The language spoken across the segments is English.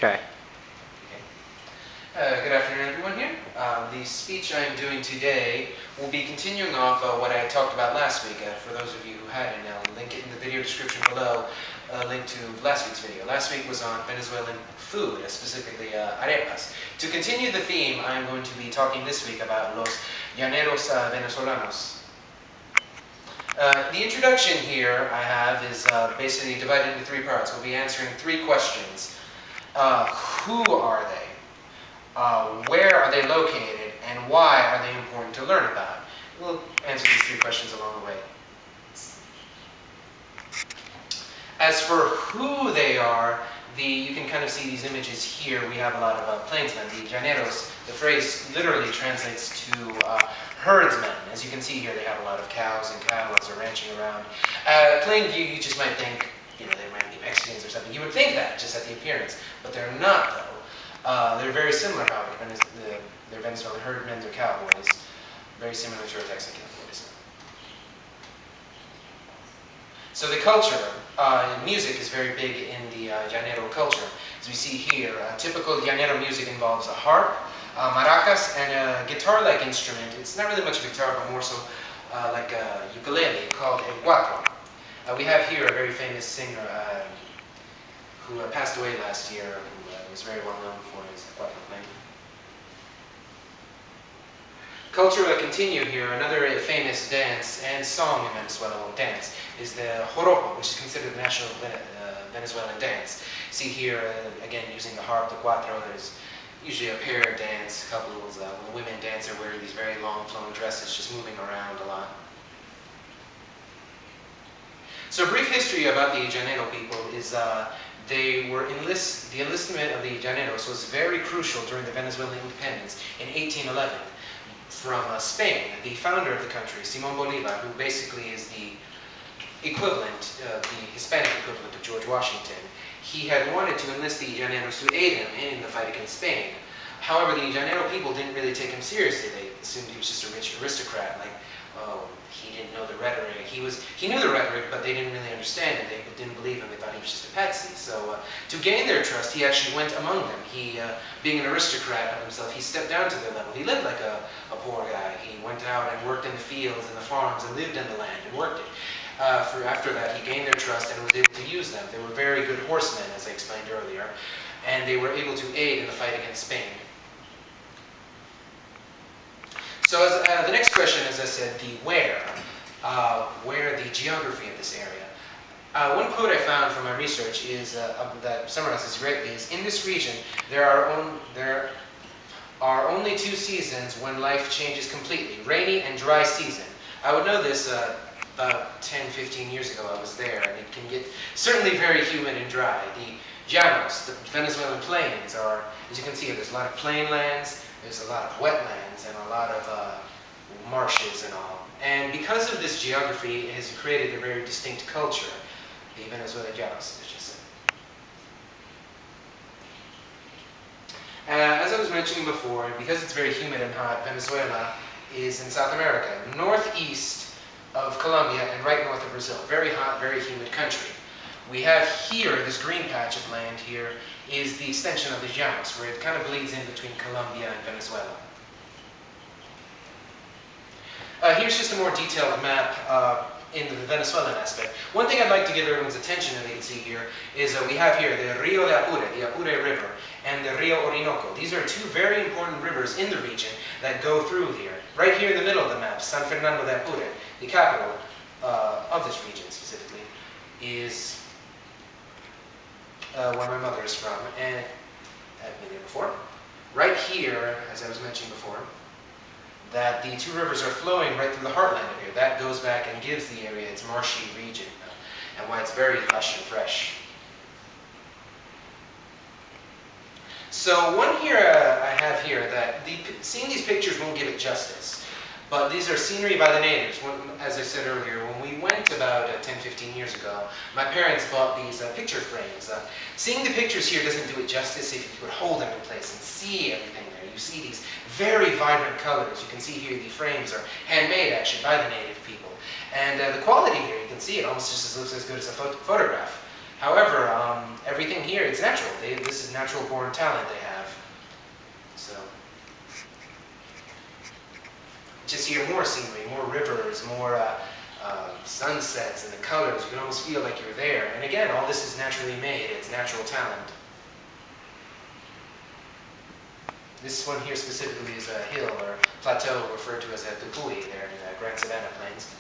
Okay. Good afternoon, everyone here. The speech I'm doing today will be continuing off what I talked about last week. For those of you who hadn't, I'll link it in the video description below, a link to last week's video. Last week was on Venezuelan food, specifically arepas. To continue the theme, I'm going to be talking this week about los Llaneros venezolanos. The introduction here I have is basically divided into three parts. We'll be answering three questions. Who are they? Where are they located, and why are they important to learn about? We'll answer these three questions along the way. As for who they are, you can kind of see these images here. We have a lot of plainsmen, the Llaneros. The phrase literally translates to herdsmen. As you can see here, they have a lot of cows and cattle as they're ranching around. Plain view, you just might think, they might be Mexicans or something. You would think that, just at the appearance, but they're not, though. They're very similar, however. They're Venezuelan herdmen, they're cowboys. Very similar to our Texan cowboys. So the culture, music is very big in the Llanero culture. As we see here, typical Llanero music involves a harp, maracas, and a guitar-like instrument. It's not really much of a guitar, but more so like a ukulele called el cuatro. We have here a very famous singer who passed away last year, who was very well known for his cuatro playing. Culture will continue here. Another famous dance and song in Venezuela, dance, is the joropo, which is considered the national Venezuelan dance. See here, again, using the harp, the cuatro, there's usually a pair dance, couples. When the women dance, they're wearing these very long flowing dresses, just moving around a lot. So a brief history about the Llanero people is the enlistment of the Llaneros was very crucial during the Venezuelan independence in 1811 from Spain. The founder of the country, Simón Bolívar, who basically is the equivalent, the Hispanic equivalent of George Washington, he had wanted to enlist the Llaneros to aid him in the fight against Spain. However, the Llanero people didn't really take him seriously. They assumed he was just a rich aristocrat, like, oh, he didn't know the rhetoric. He knew the rhetoric, but they didn't really understand it. They didn't believe him. They thought he was just a patsy. So to gain their trust, he actually went among them. He, being an aristocrat of himself, he stepped down to their level. He lived like a poor guy. He went out and worked in the fields and the farms and lived in the land and worked it. After that, he gained their trust and was able to use them. They were very good horsemen, as I explained earlier, and they were able to aid in the fight against Spain. So the next question, as I said, the where, the geography of this area. One quote I found from my research is that summarizes greatly is, in this region, there are only two seasons when life changes completely, rainy and dry season. I would know this about 10-15 years ago. I was there, and it can get certainly very humid and dry. The Llanos, the Venezuelan plains, are, as you can see, there's a lot of plain lands, there's a lot of wetlands, and a lot of marshes and all. And because of this geography, it has created a very distinct culture, the Venezuelan Llanos, as you said. As I was mentioning before, because it's very humid and hot, Venezuela is in South America, northeast of Colombia and right north of Brazil. Very hot, very humid country. We have here, this green patch of land here, is the extension of the Llanos, where it kind of bleeds in between Colombia and Venezuela. Here's just a more detailed map in the Venezuelan aspect. One thing I'd like to give everyone's attention, as you can see here, is we have here the Rio de Apure, the Apure River, and the Rio Orinoco. These are two very important rivers in the region that go through here. Right here in the middle of the map, San Fernando de Apure, the capital of this region specifically, is where my mother is from, and I've been there before. Right here, as I was mentioning before, that the two rivers are flowing right through the heartland of here. That goes back and gives the area its marshy region, and why it's very lush and fresh. So one here I have here that seeing these pictures won't give it justice, but these are scenery by the natives. As I said earlier, when we went about 10-15 years ago, my parents bought these picture frames. Seeing the pictures here doesn't do it justice if you could hold them in place and see everything there. You see these very vibrant colors. You can see here the frames are handmade actually by the native people. And the quality here, you can see it almost just looks as good as a photograph. However, everything here, it's natural. This is natural born talent they have. So, just here more scenery, more rivers, more sunsets and the colors. You can almost feel like you're there. And again, all this is naturally made. It's natural talent. This one here specifically is a hill or plateau referred to as a tupui there in the Grand Savannah Plains.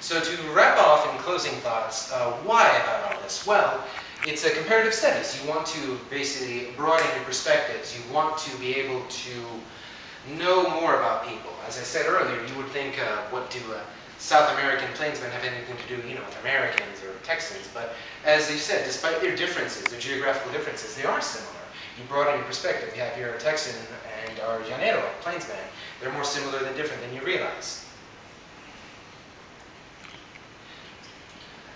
So to wrap off in closing thoughts, why about all this? Well, it's a comparative studies. You want to basically broaden your perspectives. You want to be able to know more about people. As I said earlier, you would think, what do South American plainsmen have anything to do, with Americans or Texans? But as you said, despite their differences, their geographical differences, they are similar. You broaden your perspective. You have your Texan and our Llanero plainsman. They're more similar than different than you realize.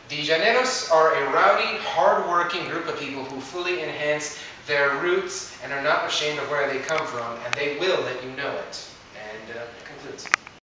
The Llaneros are a rowdy, hard-working group of people who fully enhance their roots and are not ashamed of where they come from, and they will let you know